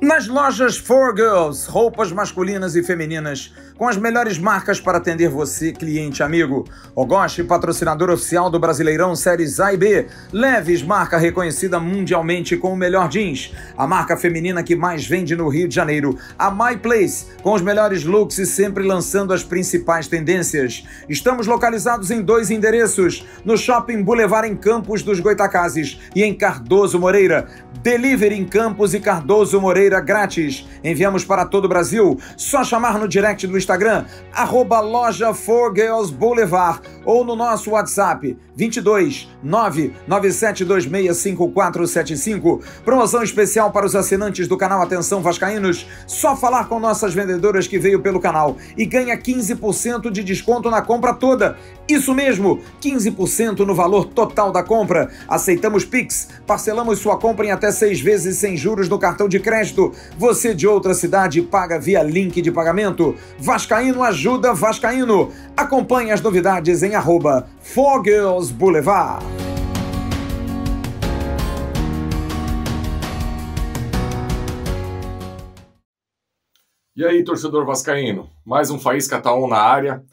Nas lojas 4Girls, roupas masculinas e femininas, com as melhores marcas para atender você, cliente amigo. Ogoshi, patrocinador oficial do Brasileirão Séries A e B. Levi's, marca reconhecida mundialmente com o melhor jeans. A marca feminina que mais vende no Rio de Janeiro. A My Place, com os melhores looks e sempre lançando as principais tendências. Estamos localizados em 2 endereços, no Shopping Boulevard em Campos dos Goitacazes e em Cardoso Moreira. Delivery em Campos e Cardoso Moreira grátis. Enviamos para todo o Brasil. Só chamar no direct do Instagram, @loja 4Girls Boulevard, ou no nosso WhatsApp, 22 997265475. Promoção especial para os assinantes do canal Atenção Vascaínos. Só falar com nossas vendedoras que veio pelo canal e ganha 15% de desconto na compra toda. Isso mesmo, 15% no valor total da compra. Aceitamos Pix, parcelamos sua compra em até 6 vezes sem juros no cartão de crédito. Você de outra cidade paga via link de pagamento. Vascaíno ajuda Vascaíno. Acompanhe as novidades em @4Girls Boulevard. E aí, torcedor vascaíno, mais um Faísca Tá On na área.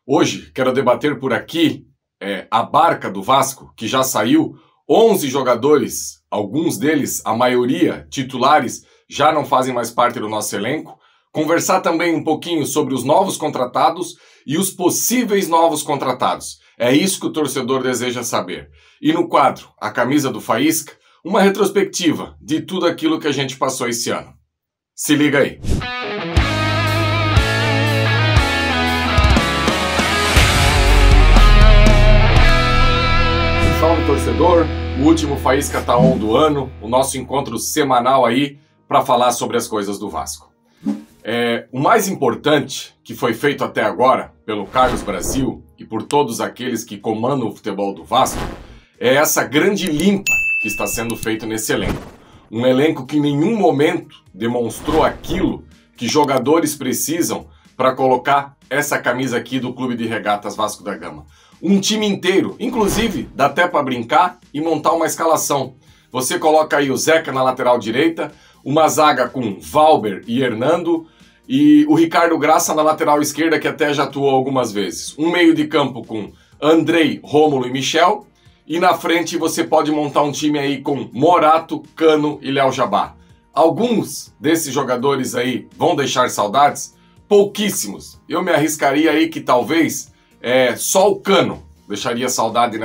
Hoje quero debater por aqui a barca do Vasco, que já saiu. 11 jogadores, alguns deles, a maioria, titulares, já não fazem mais parte do nosso elenco. Conversar também um pouquinho sobre os novos contratados e os possíveis novos contratados. É isso que o torcedor deseja saber. E no quadro, a camisa do Faísca, uma retrospectiva de tudo aquilo que a gente passou esse ano. Se liga aí. Salve, torcedor, o último Faísca Tá On do ano, o nosso encontro semanal aí para falar sobre as coisas do Vasco. O mais importante que foi feito até agora pelo Carlos Brasil e por todos aqueles que comandam o futebol do Vasco é essa grande limpa que está sendo feito nesse elenco. Um elenco que em nenhum momento demonstrou aquilo que jogadores precisam para colocar essa camisa aqui do Clube de Regatas Vasco da Gama. Um time inteiro, inclusive dá até para brincar e montar uma escalação. Você coloca aí o Zeca na lateral direita, uma zaga com Valber e Hernando e o Ricardo Graça na lateral esquerda, que até já atuou algumas vezes. Um meio de campo com Andrei, Rômulo e Michel, e na frente você pode montar um time aí com Morato, Cano e Léo Jabá. Alguns desses jogadores aí vão deixar saudades? Pouquíssimos. Eu me arriscaria aí que talvez só o Cano deixaria saudade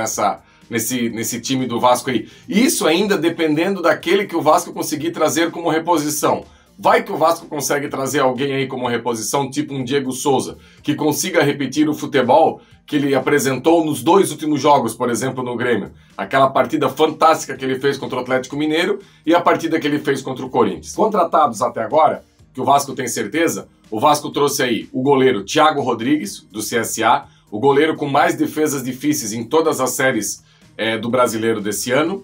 nesse time do Vasco aí. Isso ainda dependendo daquele que o Vasco conseguir trazer como reposição. Vai que o Vasco consegue trazer alguém aí como reposição, tipo um Diego Souza, que consiga repetir o futebol que ele apresentou nos 2 últimos jogos, por exemplo, no Grêmio. Aquela partida fantástica que ele fez contra o Atlético Mineiro e a partida que ele fez contra o Corinthians. Contratados até agora, que o Vasco tem certeza, o Vasco trouxe aí o goleiro Thiago Rodrigues, do CSA, o goleiro com mais defesas difíceis em todas as séries do Brasileiro desse ano.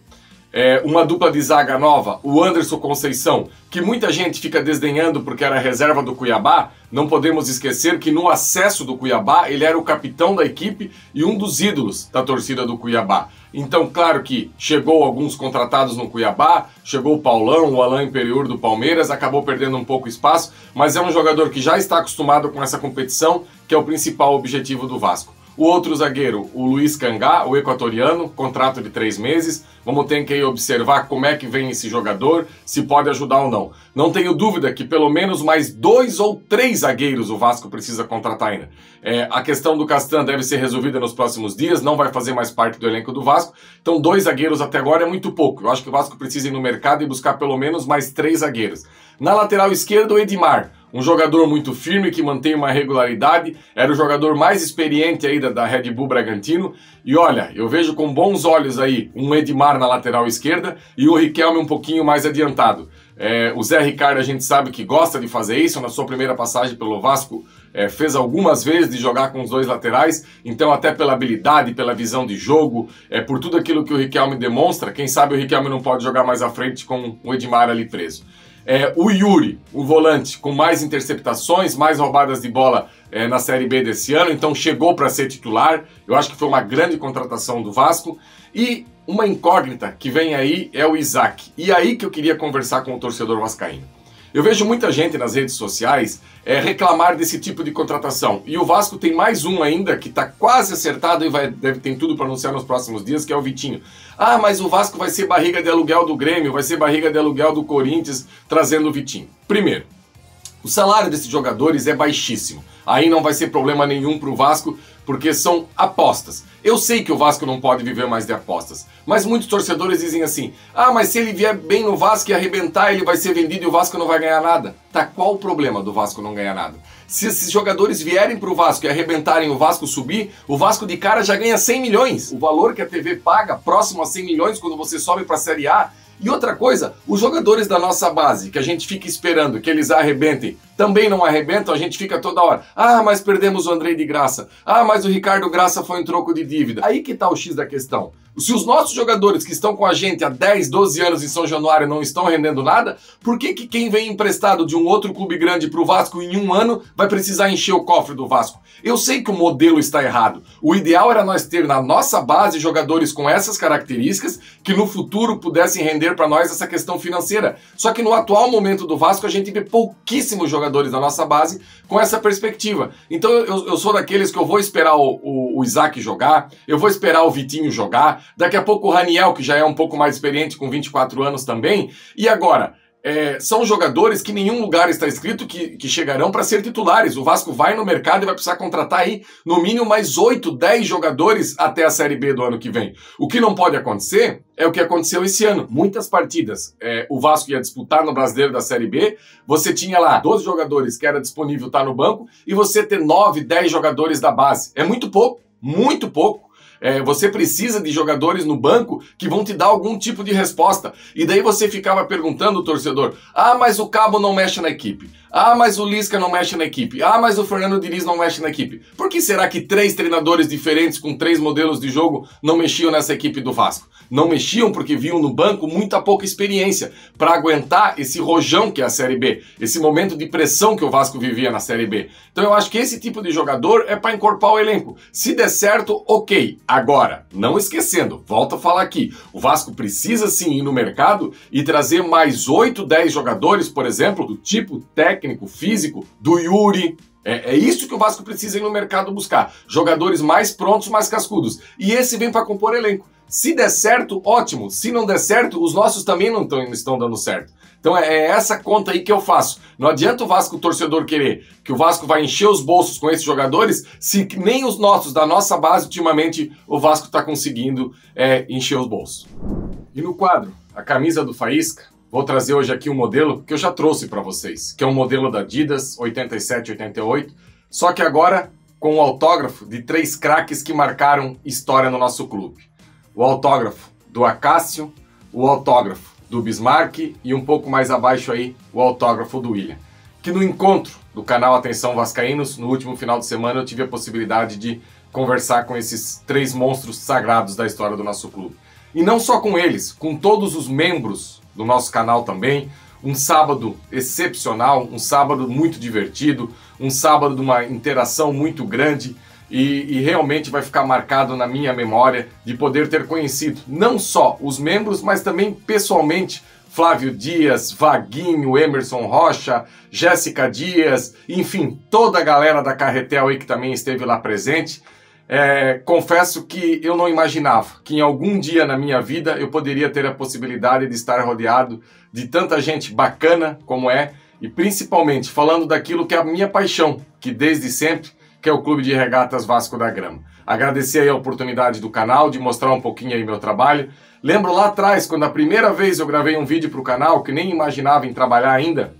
Uma dupla de zaga nova, o Anderson Conceição, que muita gente fica desdenhando porque era reserva do Cuiabá. Não podemos esquecer que no acesso do Cuiabá ele era o capitão da equipe e um dos ídolos da torcida do Cuiabá. Então, claro que chegou alguns contratados no Cuiabá, chegou o Paulão, o Alain Imperiur do Palmeiras, acabou perdendo um pouco espaço, mas é um jogador que já está acostumado com essa competição, que é o principal objetivo do Vasco. O outro zagueiro, o Luiz Cangá, o equatoriano, contrato de 3 meses. Vamos ter que observar como é que vem esse jogador, se pode ajudar ou não. Não tenho dúvida que pelo menos mais 2 ou 3 zagueiros o Vasco precisa contratar ainda. A questão do Castan deve ser resolvida nos próximos dias, não vai fazer mais parte do elenco do Vasco. Então 2 zagueiros até agora é muito pouco. Eu acho que o Vasco precisa ir no mercado e buscar pelo menos mais 3 zagueiros. Na lateral esquerda, o Edmar. Um jogador muito firme, que mantém uma regularidade, era o jogador mais experiente aí da Red Bull Bragantino. E olha, eu vejo com bons olhos aí um Edmar na lateral esquerda e o Riquelme um pouquinho mais adiantado. O Zé Ricardo a gente sabe que gosta de fazer isso, na sua primeira passagem pelo Vasco fez algumas vezes de jogar com os 2 laterais, então até pela habilidade, pela visão de jogo, por tudo aquilo que o Riquelme demonstra, quem sabe o Riquelme não pode jogar mais à frente com o Edmar ali preso. O Yuri, o volante, com mais interceptações, mais roubadas de bola na Série B desse ano, então chegou para ser titular. Eu acho que foi uma grande contratação do Vasco. E uma incógnita que vem aí é o Isaac. E aí que eu queria conversar com o torcedor vascaíno. Eu vejo muita gente nas redes sociais reclamar desse tipo de contratação. E o Vasco tem mais um ainda que está quase acertado e tem tudo para anunciar nos próximos dias, que é o Vitinho. Ah, mas o Vasco vai ser barriga de aluguel do Grêmio, vai ser barriga de aluguel do Corinthians, trazendo o Vitinho. Primeiro, o salário desses jogadores é baixíssimo. Aí não vai ser problema nenhum para o Vasco, porque são apostas. Eu sei que o Vasco não pode viver mais de apostas, mas muitos torcedores dizem assim: ah, mas se ele vier bem no Vasco e arrebentar, ele vai ser vendido e o Vasco não vai ganhar nada. Tá, qual o problema do Vasco não ganhar nada? Se esses jogadores vierem para o Vasco e arrebentarem o Vasco subir, o Vasco de cara já ganha 100 milhões. O valor que a TV paga, próximo a 100 milhões quando você sobe para a Série A. E outra coisa, os jogadores da nossa base, que a gente fica esperando que eles arrebentem, também não arrebentam, a gente fica toda hora: ah, mas perdemos o Andrei de Graça, ah, mas o Ricardo Graça foi em troco de dívida. Aí que tá o X da questão. Se os nossos jogadores que estão com a gente há 10, 12 anos em São Januário não estão rendendo nada, por que quem vem emprestado de um outro clube grande para o Vasco em um ano vai precisar encher o cofre do Vasco? Eu sei que o modelo está errado. O ideal era nós ter na nossa base jogadores com essas características que no futuro pudessem render para nós essa questão financeira. Só que no atual momento do Vasco a gente vê pouquíssimos jogadores da nossa base com essa perspectiva. Então eu sou daqueles que eu vou esperar o Isaac jogar, eu vou esperar o Vitinho jogar, daqui a pouco o Raniel, que já é um pouco mais experiente, com 24 anos também. E agora, são jogadores que em nenhum lugar está escrito que chegarão para ser titulares. O Vasco vai no mercado e vai precisar contratar aí no mínimo mais 8, 10 jogadores até a Série B do ano que vem. O que não pode acontecer é o que aconteceu esse ano. Muitas partidas o Vasco ia disputar no Brasileiro da Série B, você tinha lá 12 jogadores que era disponível estar no banco e você ter 9, 10 jogadores da base. É muito pouco, muito pouco. Você precisa de jogadores no banco que vão te dar algum tipo de resposta. E daí você ficava perguntando, o torcedor: ah, mas o Cabo não mexe na equipe. Ah, mas o Lisca não mexe na equipe. Ah, mas o Fernando Diniz não mexe na equipe. Por que será que 3 treinadores diferentes com 3 modelos de jogo não mexiam nessa equipe do Vasco? Não mexiam porque viam no banco muita pouca experiência para aguentar esse rojão que é a Série B, esse momento de pressão que o Vasco vivia na Série B. Então eu acho que esse tipo de jogador é para encorpar o elenco. Se der certo, ok. Agora, não esquecendo, volto a falar aqui, o Vasco precisa sim ir no mercado e trazer mais 8, 10 jogadores, por exemplo, do tipo técnico, físico, do Yuri. É isso que o Vasco precisa ir no mercado buscar. Jogadores mais prontos, mais cascudos. E esse vem para compor elenco. Se der certo, ótimo. Se não der certo, os nossos também não estão dando certo. Então é essa conta aí que eu faço. Não adianta o Vasco, o torcedor, querer que o Vasco vai encher os bolsos com esses jogadores, se nem os nossos, da nossa base, ultimamente, o Vasco está conseguindo encher os bolsos. E no quadro, a camisa do Faísca, vou trazer hoje aqui um modelo que eu já trouxe para vocês, que é um modelo da Adidas 87-88, só que agora com o autógrafo de 3 craques que marcaram história no nosso clube. O autógrafo do Acácio, o autógrafo do Bismarck e um pouco mais abaixo aí o autógrafo do William. Que no encontro do canal Atenção Vascaínos, no último final de semana, eu tive a possibilidade de conversar com esses 3 monstros sagrados da história do nosso clube. E não só com eles, com todos os membros do nosso canal também. Um sábado excepcional, um sábado muito divertido, um sábado de uma interação muito grande. E realmente vai ficar marcado na minha memória de poder ter conhecido não só os membros, mas também pessoalmente Flávio Dias, Vaguinho, Emerson Rocha, Jéssica Dias, enfim, toda a galera da Carretel aí que também esteve lá presente. Confesso que eu não imaginava que em algum dia na minha vida eu poderia ter a possibilidade de estar rodeado de tanta gente bacana como e principalmente falando daquilo que é a minha paixão, que desde sempre que é o Clube de Regatas Vasco da Grama. Agradecer aí a oportunidade do canal de mostrar um pouquinho aí meu trabalho. Lembro lá atrás, quando a primeira vez eu gravei um vídeo para o canal, que nem imaginava em trabalhar ainda,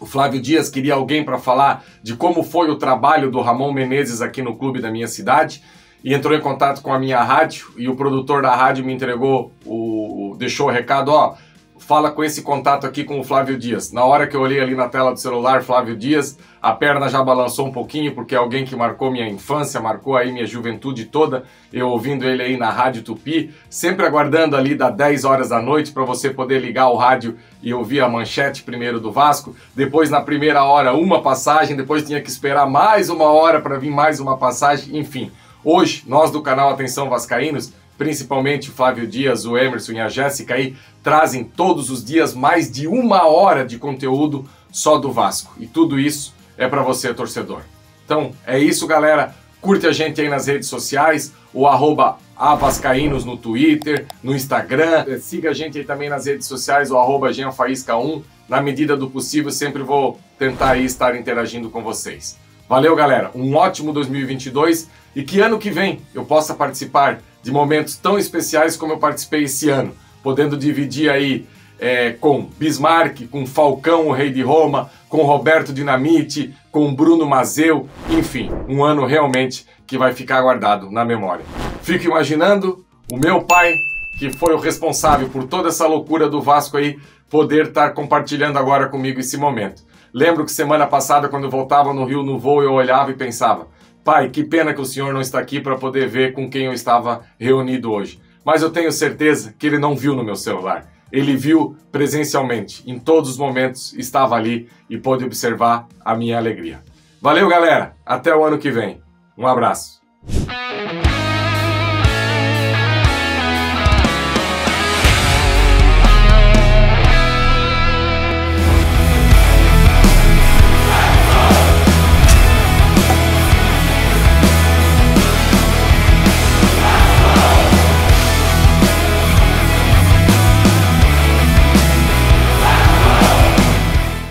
o Flávio Dias queria alguém para falar de como foi o trabalho do Ramon Menezes aqui no clube da minha cidade, e entrou em contato com a minha rádio, e o produtor da rádio me entregou, deixou o recado, ó, fala com esse contato aqui com o Flávio Dias. Na hora que eu olhei ali na tela do celular, Flávio Dias, a perna já balançou um pouquinho, porque é alguém que marcou minha infância, marcou aí minha juventude toda, eu ouvindo ele aí na Rádio Tupi, sempre aguardando ali das 10 horas da noite para você poder ligar o rádio e ouvir a manchete primeiro do Vasco, depois na primeira hora uma passagem, depois tinha que esperar mais uma hora para vir mais uma passagem, enfim. Hoje, nós do canal Atenção Vascaínos, principalmente o Flávio Dias, o Emerson e a Jéssica aí, trazem todos os dias mais de 1 hora de conteúdo só do Vasco. E tudo isso é para você, torcedor. Então, é isso, galera. Curte a gente aí nas redes sociais, o @avascaínos no Twitter, no Instagram. Siga a gente aí também nas redes sociais, o @jeanfaisca1. Na medida do possível, sempre vou tentar aí estar interagindo com vocês. Valeu, galera. Um ótimo 2022 e que ano que vem eu possa participar de momentos tão especiais como eu participei esse ano, podendo dividir aí com Bismarck, com Falcão, o Rei de Roma, com Roberto Dinamite, com Bruno Mazeu, enfim, um ano realmente que vai ficar guardado na memória. Fico imaginando o meu pai, que foi o responsável por toda essa loucura do Vasco aí, poder estar compartilhando agora comigo esse momento. Lembro que semana passada, quando eu voltava no Rio no voo, eu olhava e pensava: pai, que pena que o senhor não está aqui para poder ver com quem eu estava reunido hoje. Mas eu tenho certeza que ele não viu no meu celular. Ele viu presencialmente, em todos os momentos, estava ali e pôde observar a minha alegria. Valeu, galera! Até o ano que vem. Um abraço.